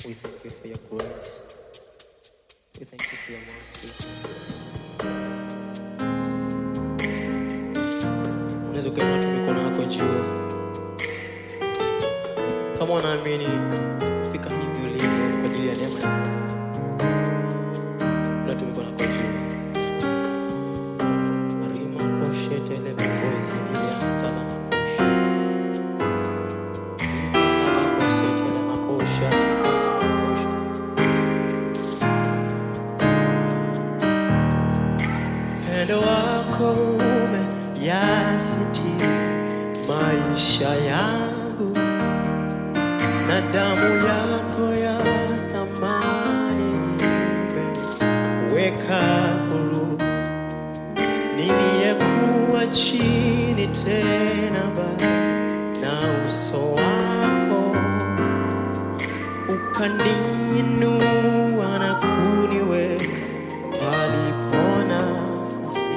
We thank you for your grace. We thank you for your mercy. Unaweza kuinua tu mikono yako juu kama unaamini kufika hivi ulivyo kwa ajili ya neema yako. Inua tu mikono yako juu. Marima koshe tele makozi ya tala makoshe. Makoshe tele makoshe tala makoshe. Pendo wako umeyasitiri maisha yangu, na damu yako ya thamani imeweka huru. Niliyekuwa chini tena bali na uso wako ukaniinua na kuniweka palipo nafasi.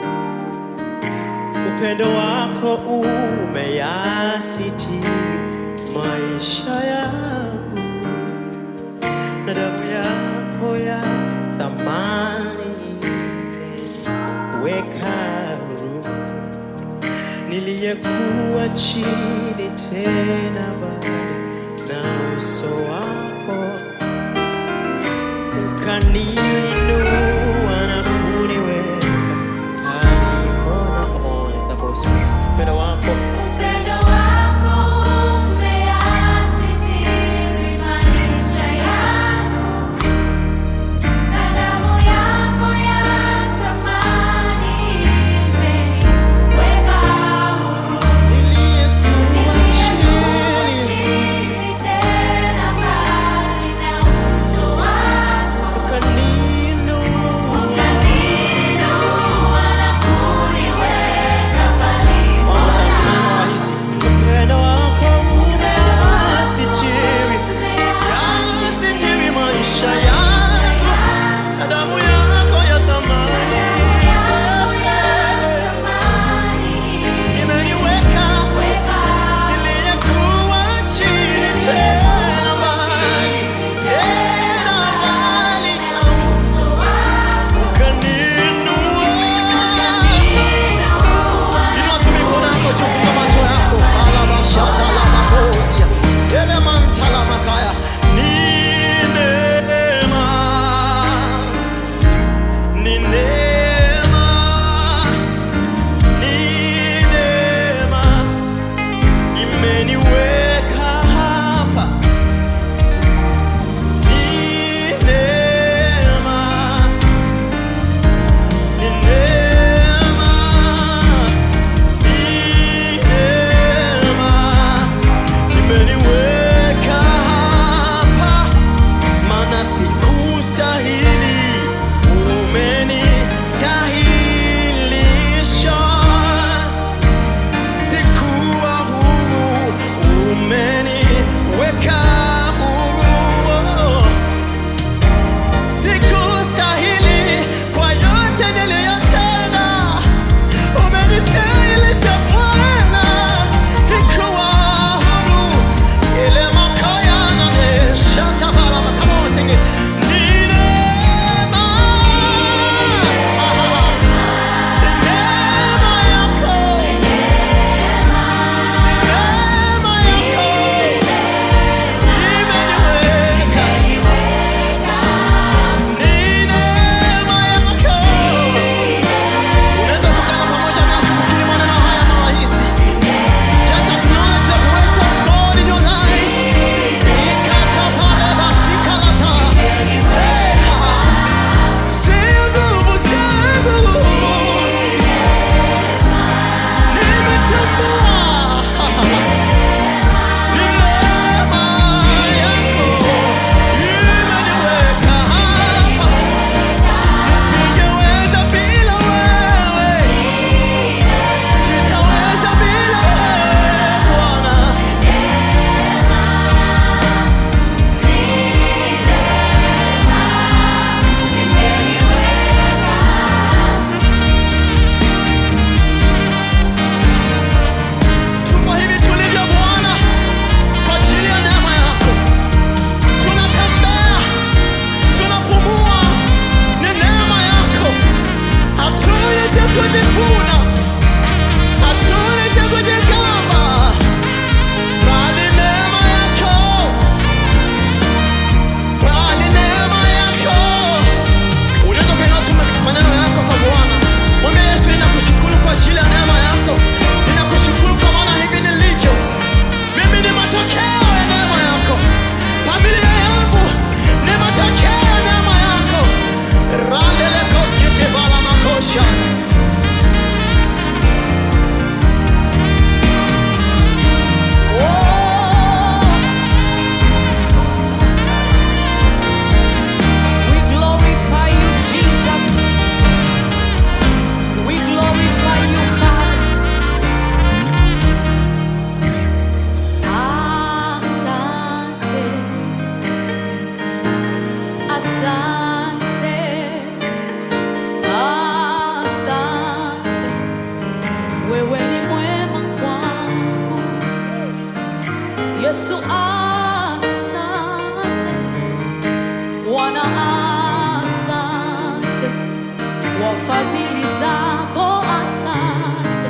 Upendo wako umeyasitiri maisha yangu, na damu yako ya thamani imeweka huru. Niliyekuwa chini tena bali na uso wako ukaniinua na kuniweka palipo na. Come on, the voices. Upendo wako Yesu asante, Bwana asante, wafadhili zako asante,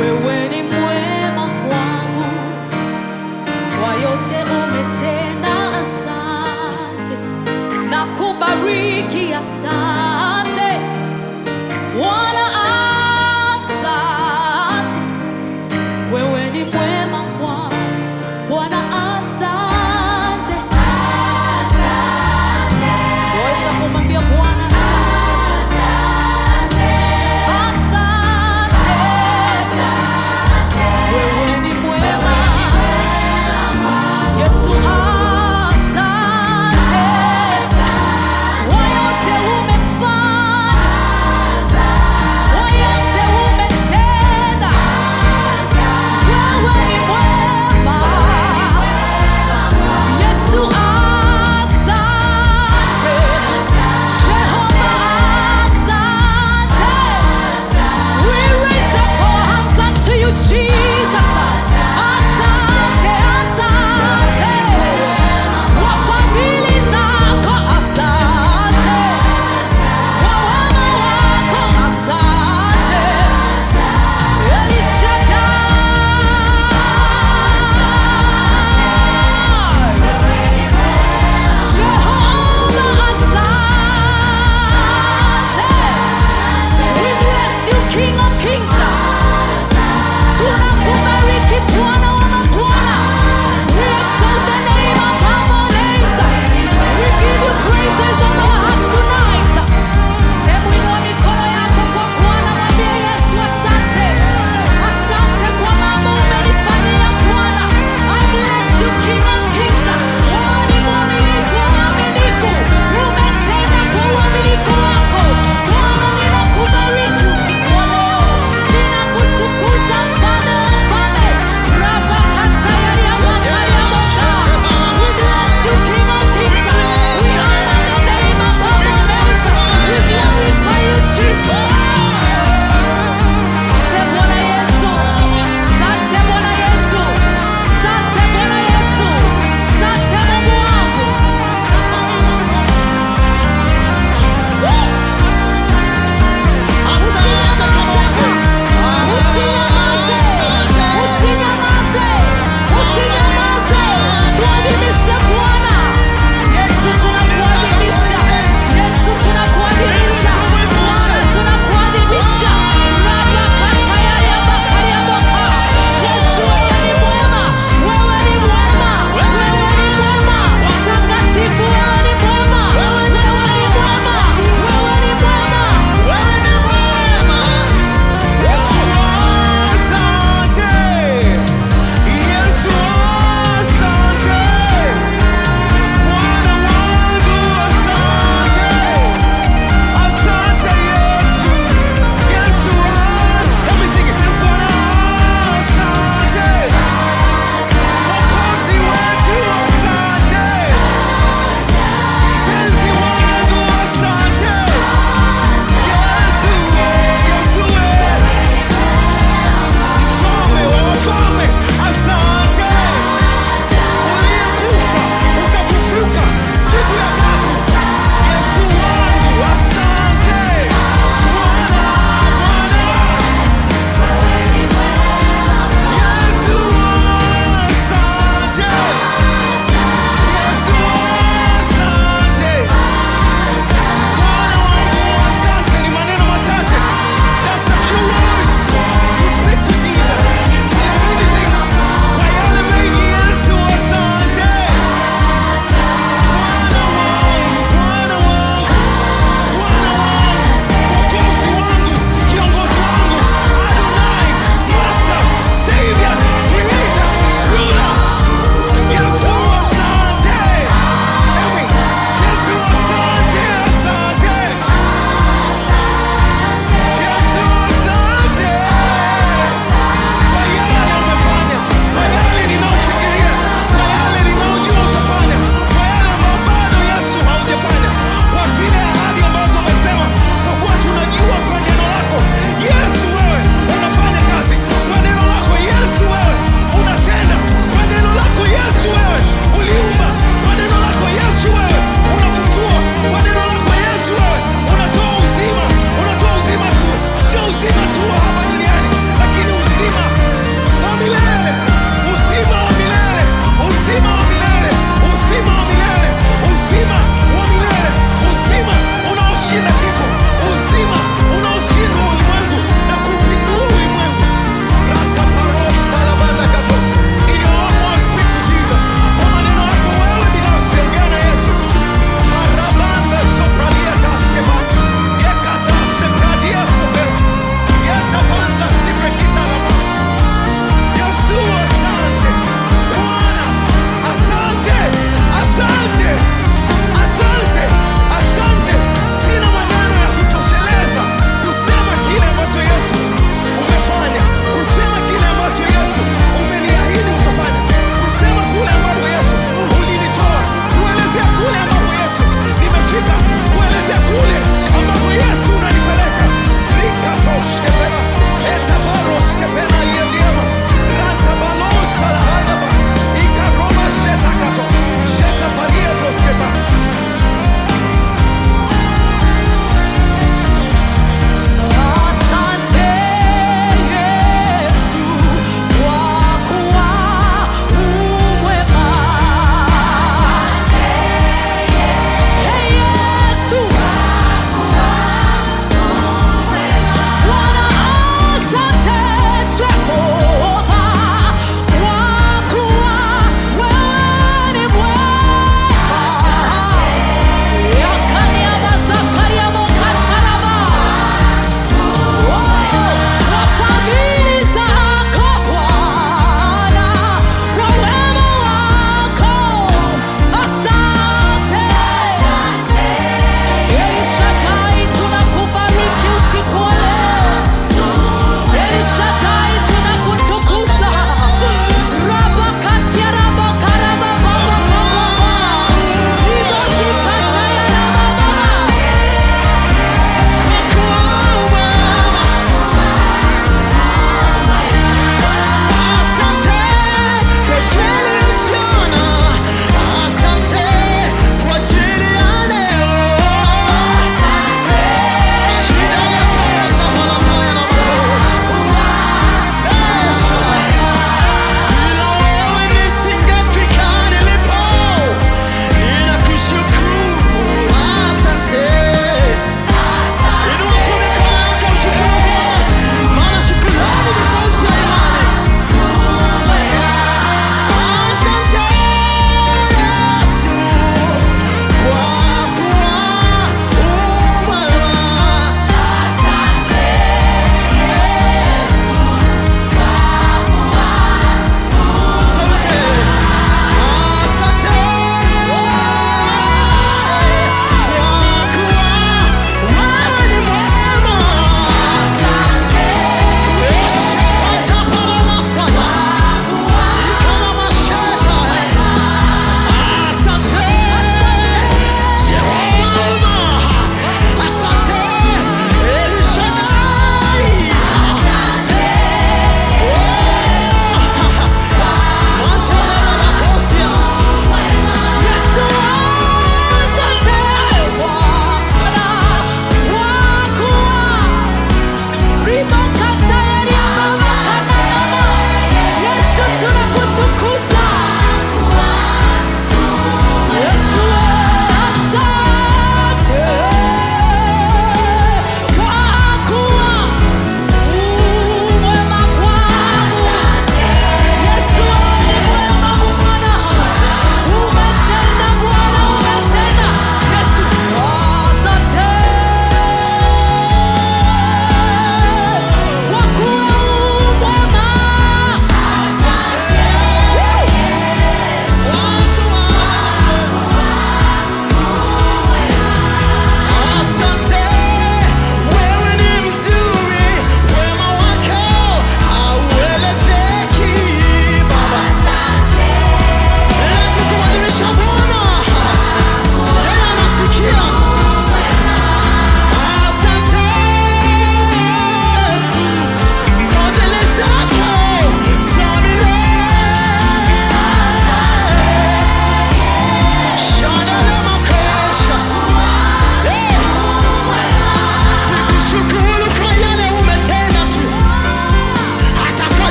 wewe ni mwema kwangu, kwa yote umetenda asante, na kubariki asante, Bwana asante, wewe ni mwema kwangu, Bwana asante.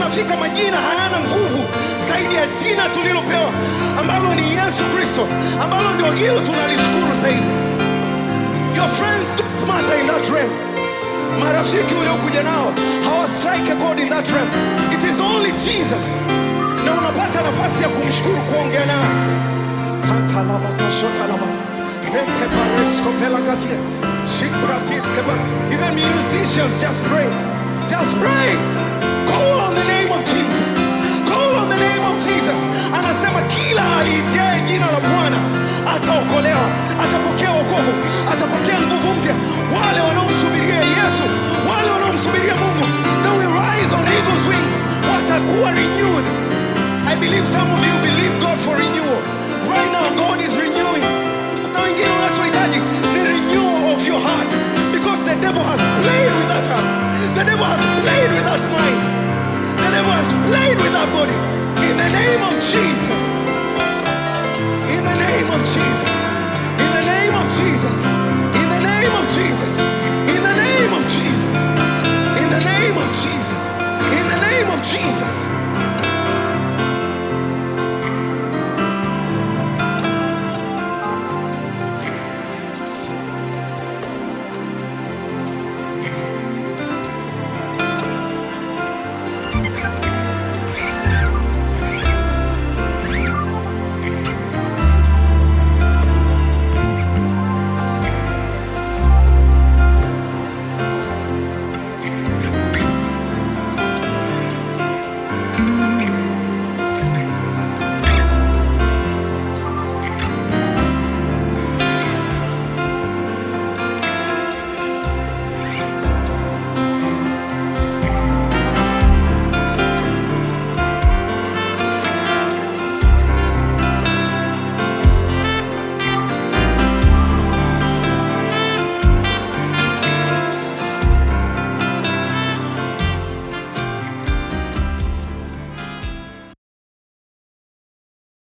tunafika majina hayana nguvu zaidi ya jina tulilopewa ambalo ni Yesu Kristo, ambalo ndio hilo tunalishukuru zaidi. Your friends don't matter in that realm. Marafiki uliokuja nao hawa strike a chord in that realm. It is only Jesus. Na unapata nafasi ya kumshukuru, kuongea naye. Hantalaba kashotalaba. Rente paresko pelagatia. Shikratiskeba. Even musicians just pray. Just pray. Call on the name of Jesus. Call on the name of Jesus. Anasema kila aliitiaye jina la Bwana ataokolewa, atapokea wokovu, atapokea nguvu mpya. Wale wanaomsubiria Yesu, wale wanaomsubiria Mungu, they will rise on eagle's wings. Watakuwa renewed. I believe some of you believe God for renewal. Right now God is renewing. Kuna wengine unachohitaji ni renewal of your heart, because the devil has played with that heart. The devil has played with that mind. The devil has played with that body. In the name of Jesus. In the name of Jesus. In the name of Jesus.